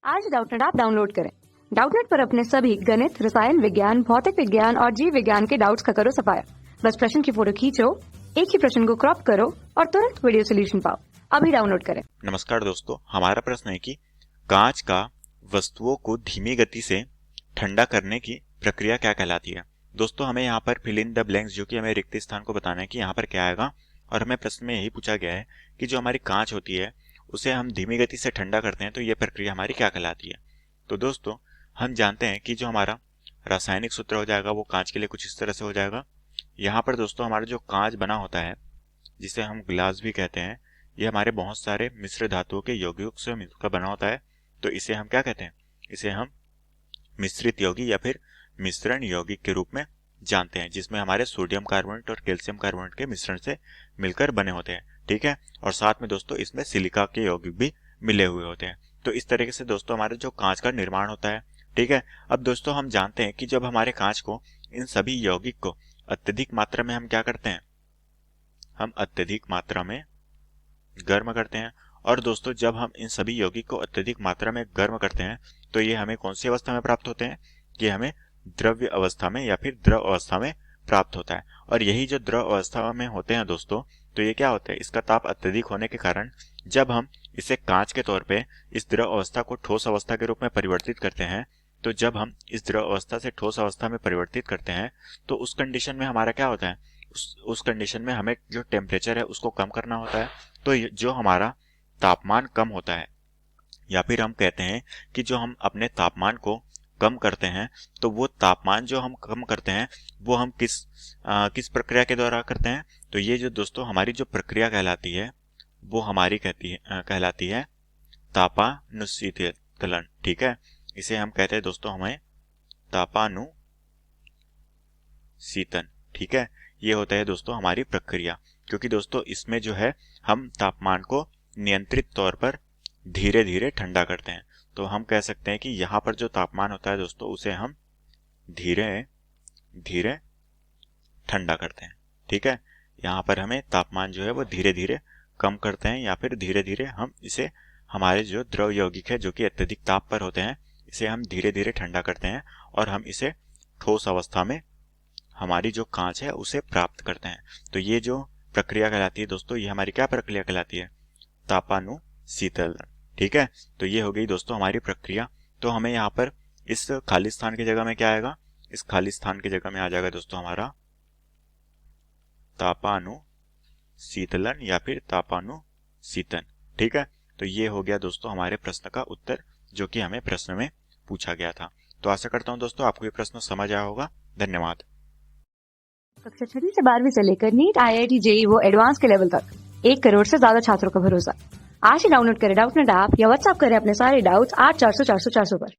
आज Doubtnut app download करें। Doubtnut पर अपने सभी गणित, रसायन विज्ञान, भौतिक विज्ञान और जीव विज्ञान के डाउट्स का करो सफाया। बस प्रश्न की फोटो खींचो, एक ही प्रश्न को क्रॉप करो और तुरंत वीडियो सोल्यूशन पाओ। अभी डाउनलोड करें। नमस्कार दोस्तों, हमारा प्रश्न है कि कांच का वस्तुओं को धीमी गति से ठंडा करने की प्रक्रिया क्या कहलाती है। दोस्तों, हमें यहाँ पर फिल इन द ब्लैंक्स, जो कि हमें रिक्त स्थान को बताना है कि यहाँ पर क्या आएगा। और हमें प्रश्न में यही पूछा गया है कि जो हमारी कांच होती है उसे हम धीमी गति से ठंडा करते हैं तो ये प्रक्रिया हमारी क्या कहलाती है। तो दोस्तों, हम जानते हैं कि जो हमारा रासायनिक सूत्र हो जाएगा वो कांच के लिए कुछ इस तरह से हो जाएगा। यहाँ पर दोस्तों हमारा जो कांच बना होता है, जिसे हम ग्लास भी कहते हैं, ये हमारे बहुत सारे मिश्र धातुओं के यौगिक से मिलकर बना होता है। तो इसे हम क्या कहते हैं? इसे हम मिश्रित यौगिक या फिर मिश्रण यौगिक के रूप में जानते हैं, जिसमें हमारे सोडियम कार्बोनेट और कैल्शियम कार्बोनेट के मिश्रण से मिलकर बने होते हैं। ठीक है, और साथ में दोस्तों इसमें सिलिका के यौगिक भी मिले हुए होते हैं। तो इस तरीके से दोस्तों हमारे जो कांच का निर्माण होता है। ठीक है, अब दोस्तों हम जानते हैं कि जब हमारे कांच को, इन सभी यौगिक को अत्यधिक मात्रा में हम क्या करते हैं? हम अत्यधिक मात्रा में गर्म करते हैं। और दोस्तों जब हम इन सभी यौगिक को अत्यधिक मात्रा में गर्म करते हैं तो ये हमें कौन सी अवस्था में प्राप्त होते हैं? कि हमें द्रव्य अवस्था में या फिर द्रव अवस्था में प्राप्त होता है। और यही जो द्रव अवस्था में होते हैं दोस्तों, तो ये क्या होता है? इसका ताप अत्यधिक होने के कारण जब हम इसे कांच के तौर पे इस द्रव अवस्था को ठोस अवस्था के रूप में परिवर्तित करते हैं, तो जब हम इस द्रव अवस्था से ठोस अवस्था में परिवर्तित करते हैं तो उस कंडीशन में हमारा क्या होता है? उस कंडीशन में हमें जो टेम्परेचर है उसको कम करना होता है। तो जो हमारा तापमान कम होता है, या फिर हम कहते हैं कि जो हम अपने तापमान को कम करते हैं, तो वो तापमान जो हम कम करते हैं वो हम किस प्रक्रिया के द्वारा करते हैं? तो ये जो दोस्तों हमारी जो प्रक्रिया कहलाती है वो हमारी कहलाती है तापानुशीतलन। ठीक है, इसे हम कहते हैं दोस्तों हमें तापानुशीतन। ठीक है, ये होता है दोस्तों हमारी प्रक्रिया, क्योंकि दोस्तों इसमें जो है हम तापमान को नियंत्रित तौर पर धीरे धीरे ठंडा करते हैं। तो हम कह सकते हैं कि यहाँ पर जो तापमान होता है दोस्तों उसे हम धीरे धीरे ठंडा करते हैं। ठीक है, यहाँ पर हमें तापमान जो है वो धीरे धीरे कम करते हैं, या फिर धीरे धीरे हम इसे, हमारे जो द्रव यौगिक है जो कि अत्यधिक ताप पर होते हैं, इसे हम धीरे धीरे ठंडा करते हैं और हम इसे ठोस अवस्था में, हमारी जो कांच है, उसे प्राप्त करते हैं। तो ये जो प्रक्रिया कहलाती है दोस्तों, ये हमारी क्या प्रक्रिया कहलाती है? तापानुशीतलन। ठीक है, तो ये हो गई दोस्तों हमारी प्रक्रिया। तो हमें यहाँ पर इस खाली स्थान की जगह में क्या आएगा? इस खाली स्थान की जगह में आ जाएगा दोस्तों हमारा तापानुशीतलन या फिर तापानुशीतन। ठीक है, तो ये हो गया दोस्तों हमारे प्रश्न का उत्तर, जो कि हमें प्रश्न में पूछा गया था। तो आशा करता हूँ दोस्तों आपको ये प्रश्न समझ आया होगा। धन्यवाद। कक्षा 6 से 12वीं से लेकर नीट, IIT, JEE वो एडवांस के लेवल तक 1 करोड़ से ज्यादा छात्रों का भरोसा। आज ही डाउनलोड करें डाउटनेट ऐप या व्हाट्सएप करें अपने सारे डाउट्स 8400 400 400 पर।